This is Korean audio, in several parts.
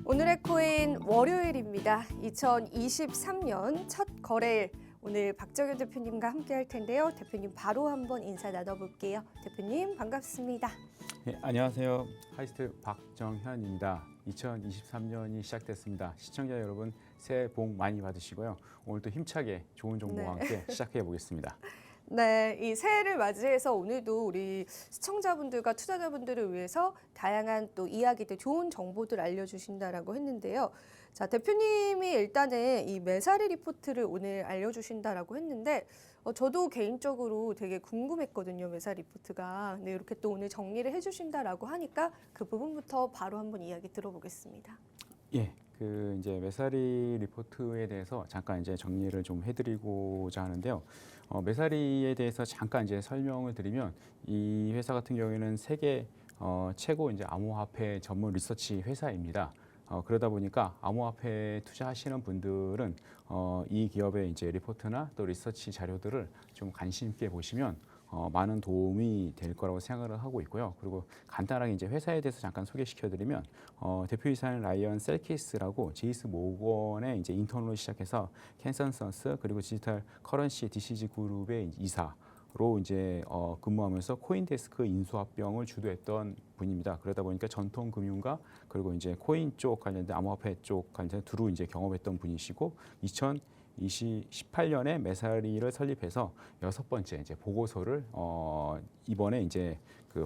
오늘의 코인 월요일입니다. 2023년 첫 거래일. 오늘 박정현 대표님과 함께 할 텐데요. 대표님 바로 한번 인사 나눠볼게요. 대표님 반갑습니다. 네, 안녕하세요. 하이스트 박정현입니다. 2023년이 시작됐습니다. 시청자 여러분 새해 복 많이 받으시고요. 오늘도 힘차게 좋은 정보와 함께 시작해 보겠습니다. 네, 이 새해를 맞이해서 오늘도 우리 시청자분들과 투자자분들을 위해서 다양한 또 이야기들, 좋은 정보들 알려주신다라고 했는데요. 자, 대표님이 일단은 이 매사리 리포트를 오늘 알려주신다라고 했는데, 저도 개인적으로 되게 궁금했거든요, 매사리 리포트가. 네, 이렇게 또 오늘 정리를 해주신다라고 하니까 그 부분부터 바로 한번 이야기 들어보겠습니다. 예, 이제 매사리 리포트에 대해서 잠깐 이제 정리를 좀 해드리고자 하는데요. 매사리에 대해서 잠깐 이제 설명을 드리면 이 회사 같은 경우에는 세계 최고 이제 암호화폐 전문 리서치 회사입니다. 그러다 보니까 암호화폐에 투자하시는 분들은 이 기업의 이제 리포트나 또 리서치 자료들을 좀 관심 있게 보시면 많은 도움이 될 거라고 생각을 하고 있고요. 그리고 간단하게 이제 회사에 대해서 잠깐 소개시켜드리면 대표이사는 라이언 셀키스라고 제이스 모건의 이제 인턴으로 시작해서 컨센서스 그리고 디지털 커런시 디시지 그룹의 이사로 이제 근무하면서 코인데스크 인수합병을 주도했던 분입니다. 그러다 보니까 전통 금융과 그리고 이제 코인 쪽 관련된 암호화폐 쪽 관련된 두루 이제 경험했던 분이시고 2018년에 매사리를 설립해서 6번째 이제 보고서를 이번에 이제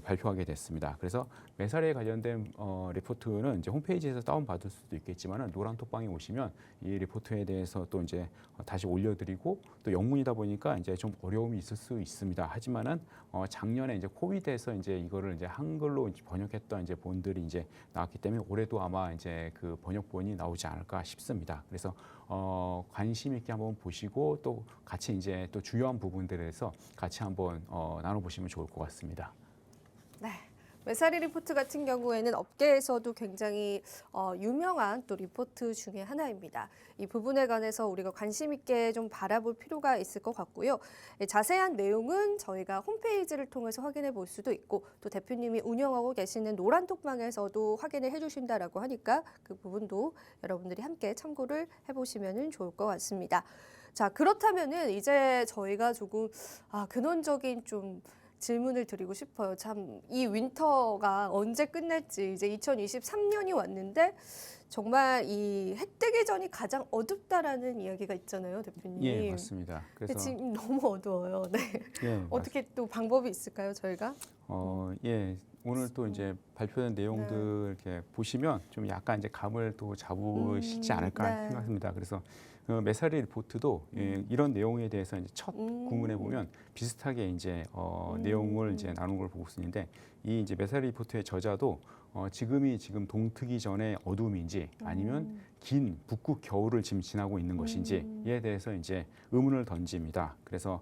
발표하게 됐습니다. 그래서 매사리에 관련된 리포트는 이제 홈페이지에서 다운 받을 수도 있겠지만 노란톡방에 오시면 이 리포트에 대해서 또 이제 다시 올려드리고 또 영문이다 보니까 이제 좀 어려움이 있을 수 있습니다. 하지만은 작년에 이제 코비드에서 이제 이거를 이제 한글로 이제 번역했던 이제 본들이 이제 나왔기 때문에 올해도 아마 이제 그 번역본이 나오지 않을까 싶습니다. 그래서 관심 있게 한번 보시고 또 같이 이제 또 주요한 부분들에서 같이 한번 나눠보시면 좋을 것 같습니다. 네. 매사리 리포트 같은 경우에는 업계에서도 굉장히 유명한 또 리포트 중에 하나입니다. 이 부분에 관해서 우리가 관심 있게 좀 바라볼 필요가 있을 것 같고요. 자세한 내용은 저희가 홈페이지를 통해서 확인해 볼 수도 있고 또 대표님이 운영하고 계시는 노란톡방에서도 확인을 해주신다라고 하니까 그 부분도 여러분들이 함께 참고를 해보시면 좋을 것 같습니다. 자, 그렇다면은 이제 저희가 조금 근원적인 좀 질문을 드리고 싶어요. 참 이 윈터가 언제 끝날지 이제 2023년이 왔는데 정말 이 해 뜨기 전이 가장 어둡다라는 이야기가 있잖아요, 대표님. 예, 맞습니다. 그래서 지금 너무 어두워요. 네. 예, 어떻게 또 방법이 있을까요, 저희가? 예, 오늘 또 이제 발표된 내용들 이렇게 보시면 좀 약간 이제 감을 또 잡으시지 않을까 생각합니다. 그래서 매사리 리포트도 이런 내용에 대해서 이제 첫 구문에 보면 비슷하게 이제 내용을 이제 나눈 걸 보고 있는데 이 이제 매사리 리포트의 저자도 지금 동트기 전에 어둠인지 아니면 긴 북극 겨울을 지금 지나고 있는 것인지에 대해서 이제 의문을 던집니다. 그래서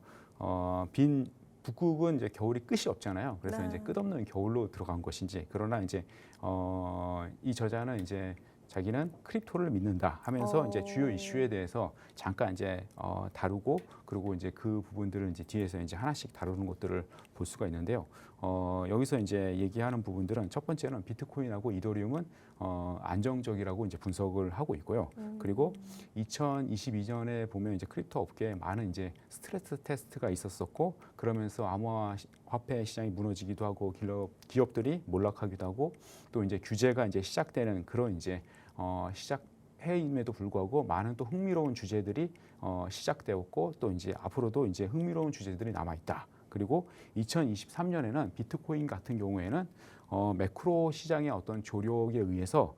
북극은 이제 겨울이 끝이 없잖아요. 그래서 이제 끝없는 겨울로 들어간 것인지 그러나 이제 이 저자는 이제 자기는 크립토를 믿는다 하면서 이제 주요 이슈에 대해서 잠깐 이제 다루고 그리고 이제 그 부분들을 이제 뒤에서 이제 하나씩 다루는 것들을 볼 수가 있는데요. 여기서 이제 얘기하는 부분들은 첫 번째는 비트코인하고 이더리움은 안정적이라고 이제 분석을 하고 있고요. 그리고 2022년에 보면 이제 크립토 업계에 많은 이제 스트레스 테스트가 있었었고 그러면서 암호화폐 시장이 무너지기도 하고 기업들이 몰락하기도 하고 또 이제 규제가 이제 시작되는 그런 이제 시작해임에도 불구하고 많은 또 흥미로운 주제들이 시작되었고 또 이제 앞으로도 이제 흥미로운 주제들이 남아 있다. 그리고 2023년에는 비트코인 같은 경우에는 매크로 시장의 어떤 조력에 의해서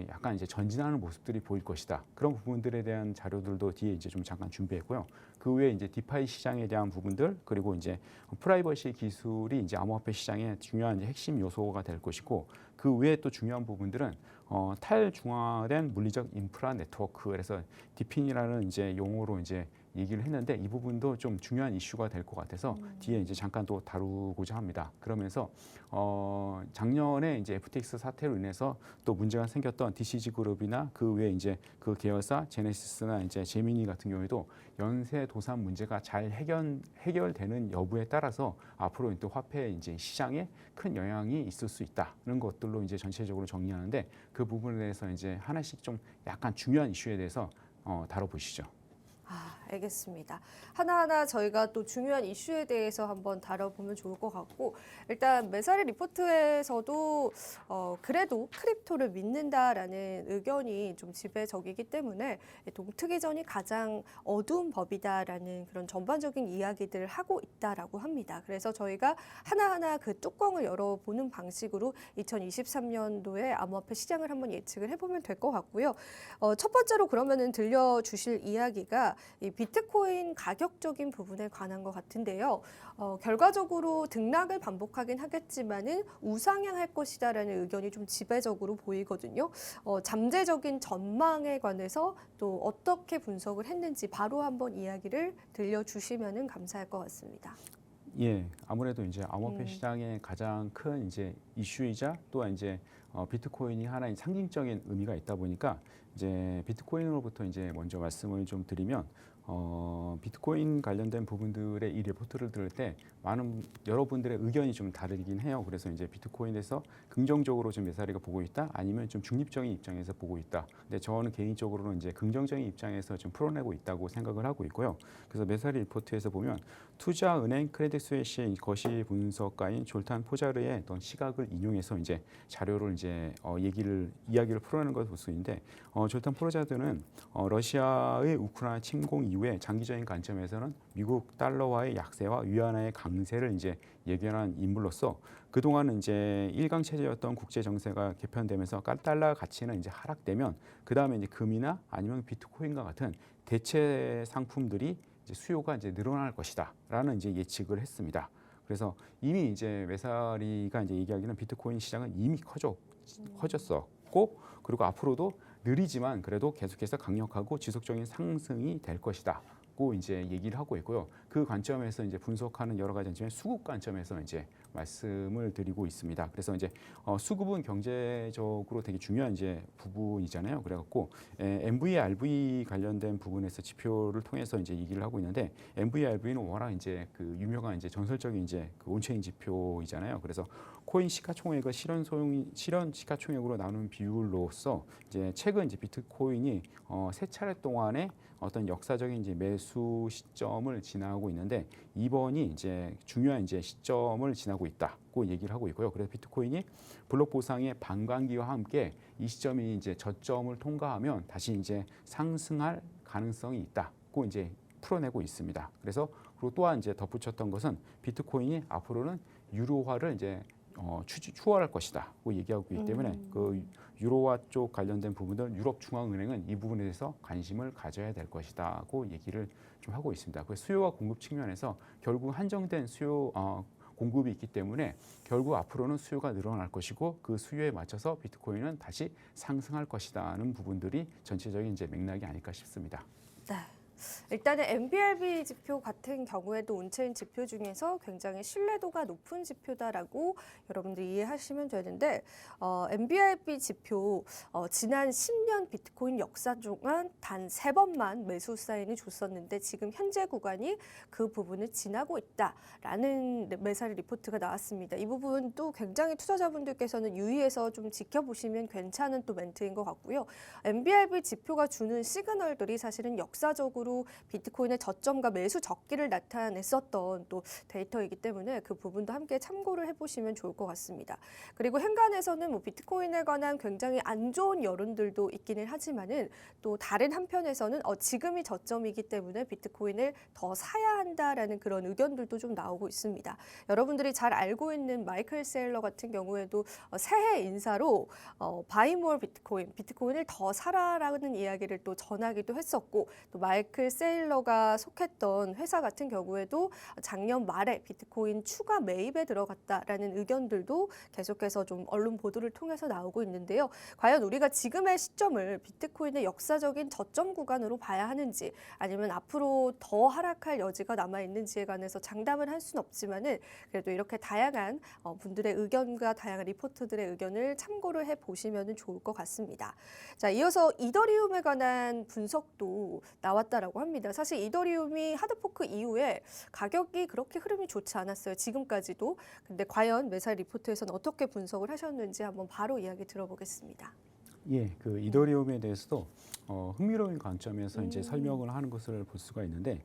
약간 이제 전진하는 모습들이 보일 것이다. 그런 부분들에 대한 자료들도 뒤에 이제 좀 잠깐 준비했고요. 그 외에 이제 디파이 시장에 대한 부분들 그리고 이제 프라이버시 기술이 이제 암호화폐 시장의 중요한 이제 핵심 요소가 될 것이고 그 외에 또 중요한 부분들은 탈중화된 물리적 인프라 네트워크 그래서 디핀이라는 이제 용어로 이제 얘기를 했는데 이 부분도 좀 중요한 이슈가 될 것 같아서 뒤에 이제 잠깐 또 다루고자 합니다. 그러면서 작년에 이제 FTX 사태로 인해서 또 문제가 생겼던 DCG 그룹이나 그 외에 이제 그 계열사 제네시스나 이제 제미니 같은 경우에도 연쇄 도산 문제가 잘 해결되는 여부에 따라서 앞으로 또 화폐 이제 시장에 큰 영향이 있을 수 있다는 것들로 이제 전체적으로 정리하는데 그 부분에 대해서 이제 하나씩 좀 약간 중요한 이슈에 대해서 다뤄보시죠. 알겠습니다. 하나하나 저희가 또 중요한 이슈에 대해서 한번 다뤄보면 좋을 것 같고 일단 메사리 리포트에서도 그래도 크립토를 믿는다라는 의견이 좀 지배적이기 때문에 동특이전이 가장 어두운 법이다라는 그런 전반적인 이야기들을 하고 있다라고 합니다. 그래서 저희가 하나하나 그 뚜껑을 열어보는 방식으로 2023년도에 암호화폐 시장을 한번 예측을 해보면 될 것 같고요. 첫 번째로 그러면은 들려주실 이야기가 이 비트코인 가격적인 부분에 관한 것 같은데요. 결과적으로 등락을 반복하긴 하겠지만은 우상향할 것이다라는 의견이 좀 지배적으로 보이거든요. 잠재적인 전망에 관해서 또 어떻게 분석을 했는지 바로 한번 이야기를 들려주시면은 감사할 것 같습니다. 예, 아무래도 이제 암호화폐 시장의 가장 큰 이제 이슈이자 또 이제 비트코인이 하나의 상징적인 의미가 있다 보니까 이제 비트코인으로부터 이제 먼저 말씀을 좀 드리면 비트코인 관련된 부분들의 이 리포트를 들을 때 많은 여러분들의 의견이 좀 다르긴 해요. 그래서 이제 비트코인에서 긍정적으로 좀 메사리가 보고 있다, 아니면 좀 중립적인 입장에서 보고 있다. 근데 저는 개인적으로는 이제 긍정적인 입장에서 좀 풀어내고 있다고 생각을 하고 있고요. 그래서 메사리 리포트에서 보면 투자은행 크레딧 스위스의 거시 분석가인 졸탄 포자르의 어떤 시각을 인용해서 이제 자료를 이제 이야기를 풀어내는 것을 볼 수 있는데 졸탄 포자르는 러시아의 우크라이나 침공 이후에 장기적인 관점에서는 미국 달러화의 약세와 위안화의 강세를 이제 예견한 인물로서 그동안은 이제 일강 체제였던 국제 정세가 개편되면서 달러 가치는 이제 하락되면 그 다음에 이제 금이나 아니면 비트코인과 같은 대체 상품들이 이제 수요가 이제 늘어날 것이다라는 이제 예측을 했습니다. 그래서 이미 이제 메사리가 이제 얘기하기는 비트코인 시장은 이미 커졌었고 그리고 앞으로도 느리지만 그래도 계속해서 강력하고 지속적인 상승이 될 것이다고 이제 얘기를 하고 있고요. 그 관점에서 이제 분석하는 여러 가지 관점의 수급 관점에서 이제 말씀을 드리고 있습니다. 그래서 이제 수급은 경제적으로 되게 중요한 이제 부분이잖아요. 그래갖고 MVRV 관련된 부분에서 지표를 통해서 이제 얘기를 하고 있는데 MVRV는 워낙 이제 그 유명한 이제 전설적인 이제 그 온체인 지표이잖아요. 그래서 코인 시가총액을 실현 시가총액으로 나누는 비율로서 이제 최근 이제 비트코인이 세 차례 동안에 어떤 역사적인 이제 매수 시점을 지나고 있는데 이번이 이제 중요한 이제 시점을 지나고 있다고 얘기를 하고 있고요. 그래서 비트코인이 블록 보상의 반감기와 함께 이 시점이 이제 저점을 통과하면 다시 이제 상승할 가능성이 있다고 이제 풀어내고 있습니다. 그래서 그리고 또한 이제 덧붙였던 것은 비트코인이 앞으로는 유로화를 이제 추월할 것이다고 얘기하고 있기 때문에 그 유로화 쪽 관련된 부분들 유럽 중앙은행은 이 부분에 대해서 관심을 가져야 될 것이다고 얘기를 좀 하고 있습니다. 그 수요와 공급 측면에서 결국 한정된 수요 공급이 있기 때문에 결국 앞으로는 수요가 늘어날 것이고 그 수요에 맞춰서 비트코인은 다시 상승할 것이다는 부분들이 전체적인 이제 맥락이 아닐까 싶습니다. 네. 일단은 MBRV 지표 같은 경우에도 온체인 지표 중에서 굉장히 신뢰도가 높은 지표다라고 여러분들이 이해하시면 되는데 MBRV 지표 지난 10년 비트코인 역사 동안 단 3번만 매수 사인을 줬었는데 지금 현재 구간이 그 부분을 지나고 있다라는 메사리 리포트가 나왔습니다. 이 부분도 굉장히 투자자분들께서는 유의해서 좀 지켜보시면 괜찮은 또 멘트인 것 같고요. MBRV 지표가 주는 시그널들이 사실은 역사적으로 비트코인의 저점과 매수 적기를 나타냈었던 또 데이터이기 때문에 그 부분도 함께 참고를 해보시면 좋을 것 같습니다. 그리고 행간에서는 뭐 비트코인에 관한 굉장히 안 좋은 여론들도 있기는 하지만은 또 다른 한편에서는 지금이 저점이기 때문에 비트코인을 더 사야 한다라는 그런 의견들도 좀 나오고 있습니다. 여러분들이 잘 알고 있는 마이클 세일러 같은 경우에도 새해 인사로 Buy more 비트코인을 더 사라라는 이야기를 또 전하기도 했었고 또 마이클 마이클 세일러가 속했던 회사 같은 경우에도 작년 말에 비트코인 추가 매입에 들어갔다라는 의견들도 계속해서 좀 언론 보도를 통해서 나오고 있는데요. 과연 우리가 지금의 시점을 비트코인의 역사적인 저점 구간으로 봐야 하는지 아니면 앞으로 더 하락할 여지가 남아 있는지에 관해서 장담을 할 수는 없지만은 그래도 이렇게 다양한 분들의 의견과 다양한 리포트들의 의견을 참고를 해 보시면 좋을 것 같습니다. 자, 이어서 이더리움에 관한 분석도 나왔다라고 합니다. 사실 이더리움이 하드포크 이후에 가격이 그렇게 흐름이 좋지 않았어요. 지금까지도. 근데 과연 매살 리포트에서는 어떻게 분석을 하셨는지 한번 바로 이야기 들어보겠습니다. 예, 그 이더리움에 대해서도 흥미로운 관점에서 이제 설명을 하는 것을 볼 수가 있는데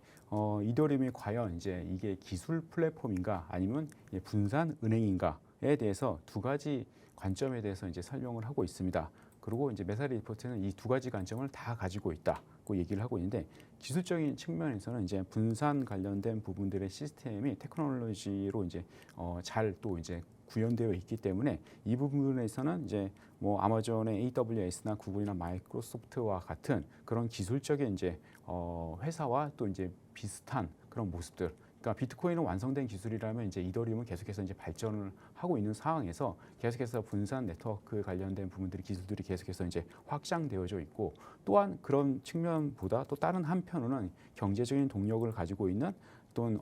이더리움이 과연 이제 이게 기술 플랫폼인가 아니면 분산 은행인가에 대해서 두 가지 관점에 대해서 이제 설명을 하고 있습니다. 그리고 이제 메사리 리포트는 이 두 가지 관점을 다 가지고 있다고 얘기를 하고 있는데 기술적인 측면에서는 이제 분산 관련된 부분들의 시스템이 테크놀로지로 이제 잘 또 이제 구현되어 있기 때문에 이 부분에서는 이제 뭐 아마존의 AWS나 구글이나 마이크로소프트와 같은 그런 기술적인 이제 회사와 또 이제 비슷한 그런 모습들. 그러니까 비트코인은 완성된 기술이라면 이제 이더리움은 계속해서 이제 발전을 하고 있는 상황에서 계속해서 분산 네트워크 관련된 부분들이 기술들이 계속해서 이제 확장되어져 있고 또한 그런 측면보다 또 다른 한편으로는 경제적인 동력을 가지고 있는 또는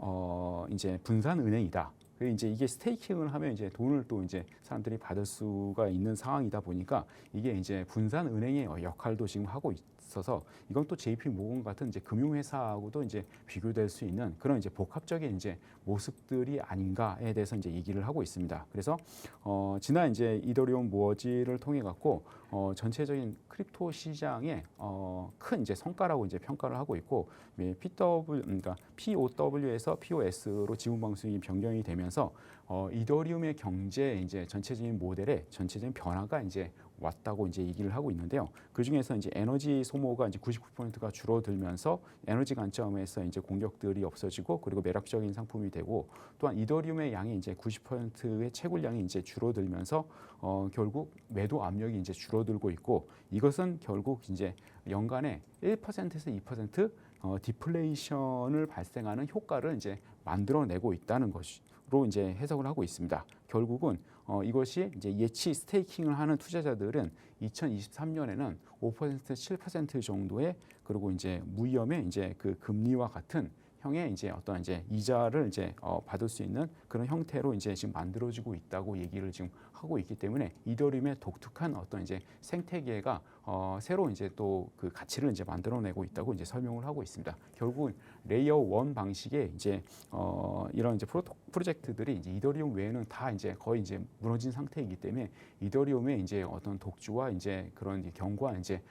이제 분산 은행이다. 그리고 이제 이게 스테이킹을 하면 이제 돈을 또 이제 사람들이 받을 수가 있는 상황이다 보니까 이게 이제 분산 은행의 역할도 지금 하고 있어서 이건 또 JP 모건 같은 이제 금융회사하고도 이제 비교될 수 있는 그런 이제 복합적인 이제 모습들이 아닌가에 대해서 이제 얘기를 하고 있습니다. 그래서 지난 이제 이더리움 모어지를 통해 갖고 전체적인 크립토 시장의 큰 이제 성과라고 이제 평가를 하고 있고 그러니까 POW에서 POS로 지분 방식이 변경이 되면서 이더리움의 경제 이제 전체적인 모델의 전체적인 변화가 이제 왔다고 이제 얘기를 하고 있는데요. 그 중에서 이제 에너지 소모가 이제 99%가 줄어들면서 에너지 관점에서 이제 공격들이 없어지고 그리고 매력적인 상품이 되고 또한 이더리움의 양이 이제 90%의 채굴량이 이제 줄어들면서 결국 매도 압력이 이제 줄어들고 있고 이것은 결국 이제 연간에 1%에서 2% 디플레이션을 발생하는 효과를 이제 만들어내고 있다는 것으로 이제 해석을 하고 있습니다. 결국은 이것이 이제 예치 스테이킹을 하는 투자자들은 2023년에는 5% 7% 정도의 그리고 이제 무위험의 이제 그 금리와 같은 형의 이제 어떤 이제 이자를 이제 받을 수 있는 그런 형태로 이제 지금 만들어지고 있다고 얘기를 지금 하고 있기 때문에 이더리움의 독특한 어떤 이제 생태계가 새로 이제 또 그 가치를 이제 만들어내고 있다고 이제 설명을 하고 있습니다. 결국은 레이어 1 방식의 이제 이런 이제 프로젝트들이 이제 이더리움 외에는 다 이제 거의 이제 무너진 상태이기 때문에 이더리움의 이제 어떤 독주와 이제 그런 이제 견고한 이제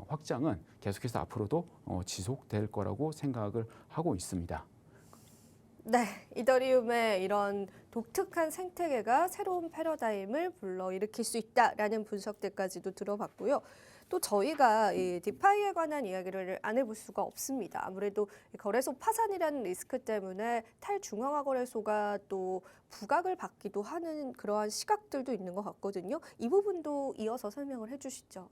확장은 계속해서 앞으로도 지속될 거라고 생각을 하고 있습니다. 네, 이더리움의 이런 독특한 생태계가 새로운 패러다임을 불러일으킬 수 있다라는 분석들까지도 들어봤고요. 또 저희가 이 디파이에 관한 이야기를 안 해볼 수가 없습니다. 아무래도 거래소 파산이라는 리스크 때문에 탈중앙화 거래소가 또 부각을 받기도 하는 그러한 시각들도 있는 것 같거든요. 이 부분도 이어서 설명을 해주시죠.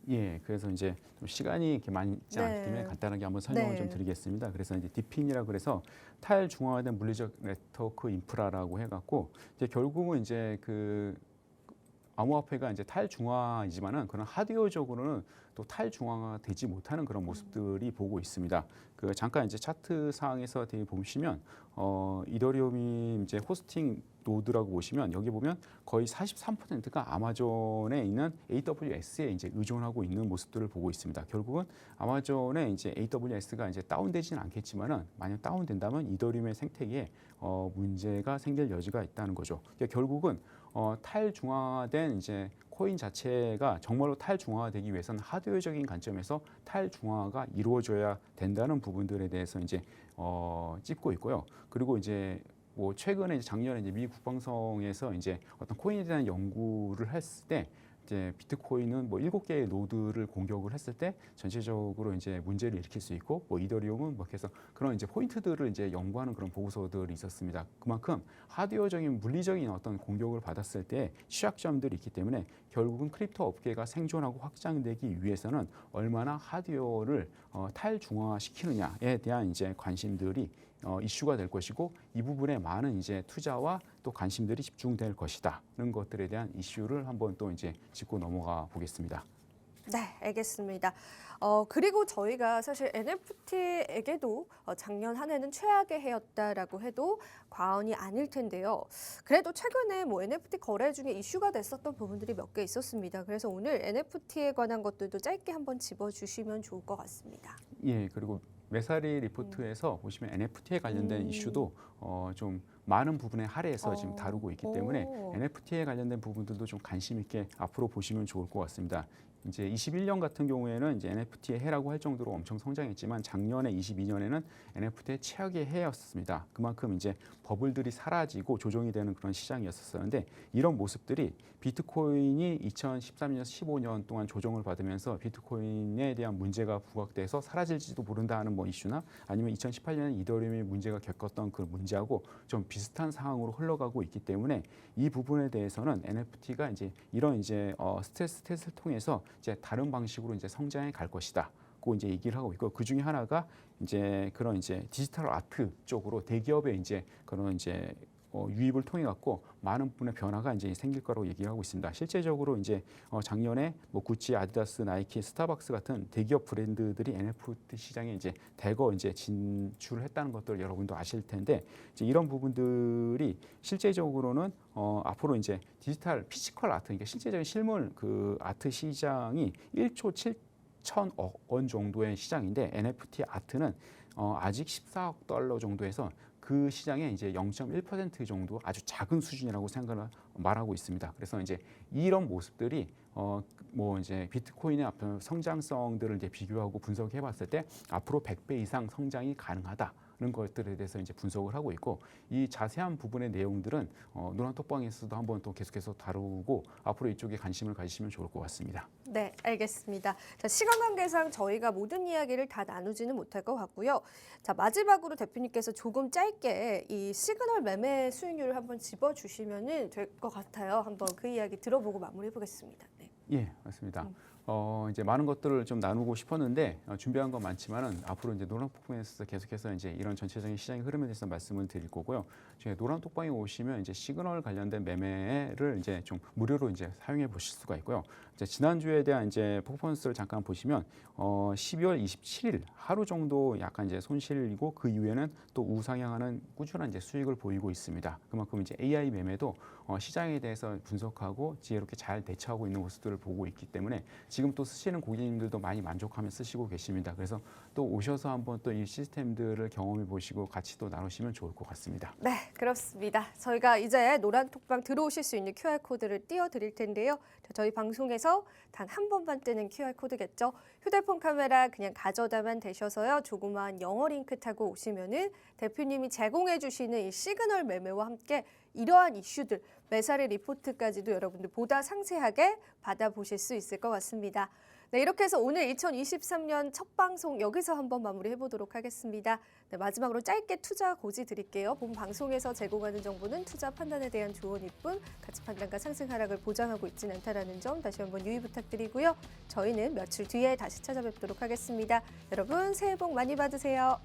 예, 그래서 이제 좀 시간이 이렇게 많지 않기 때문에 간단하게 한번 설명을 좀 드리겠습니다. 그래서 이제 디핀이라고 그래서 탈중앙화된 물리적 네트워크 인프라라고 해갖고 이제 결국은 이제 그 암호화폐가 이제 탈중앙화이지만은 그런 하드웨어적으로는 또 탈중앙화가 되지 못하는 그런 모습들이 보고 있습니다. 그 잠깐 이제 차트 상에서 되게 보시면 이더리움이 이제 호스팅 노드라고 보시면 여기 보면 거의 43%가 아마존에 있는 AWS에 이제 의존하고 있는 모습들을 보고 있습니다. 결국은 아마존의 이제 AWS가 이제 다운되지는 않겠지만은 만약 다운된다면 이더리움의 생태계에 문제가 생길 여지가 있다는 거죠. 그러니까 결국은 탈중앙화된 이제 코인 자체가 정말로 탈중앙화되기 위해서는 하드웨어적인 관점에서 탈중앙화가 이루어져야 된다는 부분들에 대해서 이제 짚고 있고요. 그리고 이제 뭐 최근에 작년에 이제 미 국방성에서 이제 어떤 코인에 대한 연구를 했을 때 이제 비트코인은 뭐 7개의 노드를 공격을 했을 때 전체적으로 이제 문제를 일으킬 수 있고 뭐 이더리움은 뭐 해서 그런 이제 포인트들을 이제 연구하는 그런 보고서들이 있었습니다. 그만큼 하드웨어적인 물리적인 어떤 공격을 받았을 때 취약점들이 있기 때문에 결국은 크립토 업계가 생존하고 확장되기 위해서는 얼마나 하드웨어를 탈중앙화시키느냐에 대한 이제 관심들이 이슈가 될 것이고 이 부분에 많은 이제 투자와 또 관심들이 집중될 것이다는 것들에 대한 이슈를 한번 또 이제 짚고 넘어가 보겠습니다. 네, 알겠습니다. 그리고 저희가 사실 NFT에게도 작년 한 해는 최악의 해였다라고 해도 과언이 아닐 텐데요. 그래도 최근에 뭐 NFT 거래 중에 이슈가 됐었던 부분들이 몇 개 있었습니다. 그래서 오늘 NFT에 관한 것들도 짧게 한번 짚어주시면 좋을 것 같습니다. 예, 그리고 메사리 리포트에서 보시면 NFT에 관련된 이슈도 좀 많은 부분에 할애해서 지금 다루고 있기 때문에 NFT에 관련된 부분들도 좀 관심 있게 앞으로 보시면 좋을 것 같습니다. 이제 21년 같은 경우에는 이제 NFT의 해라고 할 정도로 엄청 성장했지만 작년에 22년에는 NFT의 최악의 해였습니다. 그만큼 이제 버블들이 사라지고 조정이 되는 그런 시장이었었는데 이런 모습들이 비트코인이 2013년, 15년 동안 조정을 받으면서 비트코인에 대한 문제가 부각돼서 사라질지도 모른다는 뭐 이슈나 아니면 2018년에 이더리움이 문제가 겪었던 그 문제하고 좀 비슷한 상황으로 흘러가고 있기 때문에 이 부분에 대해서는 NFT가 이제 이런 이제 스트레스 테스트를 통해서 이제 다른 방식으로 이제 성장해 갈 것이다. 고 이제 얘기를 하고 있고 그 중에 하나가 이제 그런 이제 디지털 아트 쪽으로 대기업의 이제 그런 이제 유입을 통해 갖고 많은 부분의 변화가 이제 생길 거라고 얘기하고 있습니다. 실제적으로 이제 작년에 뭐 구찌, 아디다스, 나이키, 스타벅스 같은 대기업 브랜드들이 NFT 시장에 이제 대거 이제 진출을 했다는 것들 여러분도 아실 텐데 이제 이런 부분들이 실제적으로는 앞으로 이제 디지털 피지컬 아트, 그러니까 실제적인 실물 그 아트 시장이 1조 7천억 원 정도의 시장인데 NFT 아트는 아직 14억 달러 정도에서 그 시장의 이제 0.1% 정도 아주 작은 수준이라고 생각을 말하고 있습니다. 그래서 이제 이런 모습들이 뭐 이제 비트코인의 앞서 성장성들을 이제 비교하고 분석해 봤을 때 앞으로 100배 이상 성장이 가능하다는 것들에 대해서 이제 분석을 하고 있고 이 자세한 부분의 내용들은 노란톡방에서도 한번 또 계속해서 다루고 앞으로 이쪽에 관심을 가지시면 좋을 것 같습니다. 네, 알겠습니다. 자, 시간 관계상 저희가 모든 이야기를 다 나누지는 못할 것 같고요. 자, 마지막으로 대표님께서 조금 짧게 이 시그널 매매 수익률을 한번 짚어주시면 될 것 같아요. 한번 그 이야기 들어보고 마무리해 보겠습니다. 네. 예, 맞습니다. 이제 많은 것들을 좀 나누고 싶었는데 준비한 건 많지만은 앞으로 이제 노란톡방에서 계속해서 이제 이런 전체적인 시장의 흐름에 대해서 말씀을 드릴 거고요. 저희 노란톡방에 오시면 이제 시그널 관련된 매매를 이제 좀 무료로 이제 사용해 보실 수가 있고요. 이제 지난주에 대한 이제 퍼포먼스를 잠깐 보시면 12월 27일 하루 정도 약간 이제 손실이고 그 이후에는 또 우상향하는 꾸준한 이제 수익을 보이고 있습니다. 그만큼 이제 AI 매매도 시장에 대해서 분석하고 지혜롭게 잘 대처하고 있는 모습들을 보고 있기 때문에 지금 또 쓰시는 고객님들도 많이 만족하며 쓰시고 계십니다. 그래서 또 오셔서 한번 또 이 시스템들을 경험해 보시고 같이 또 나누시면 좋을 것 같습니다. 네, 그렇습니다. 저희가 이제 노란톡방 들어오실 수 있는 QR코드를 띄워드릴 텐데요. 저희 방송에서 단 한 번만 뜨는 QR코드겠죠. 휴대폰 카메라 그냥 가져다만 대셔서요. 조그마한 영어 링크 타고 오시면은 대표님이 제공해 주시는 이 시그널 매매와 함께 이러한 이슈들, 메사리 리포트까지도 여러분들 보다 상세하게 받아보실 수 있을 것 같습니다. 네, 이렇게 해서 오늘 2023년 첫 방송 여기서 한번 마무리해 보도록 하겠습니다. 네, 마지막으로 짧게 투자 고지 드릴게요. 본 방송에서 제공하는 정보는 투자 판단에 대한 조언일 뿐 가치 판단과 상승 하락을 보장하고 있지는 않다는 점 다시 한번 유의 부탁드리고요. 저희는 며칠 뒤에 다시 찾아뵙도록 하겠습니다. 여러분 새해 복 많이 받으세요.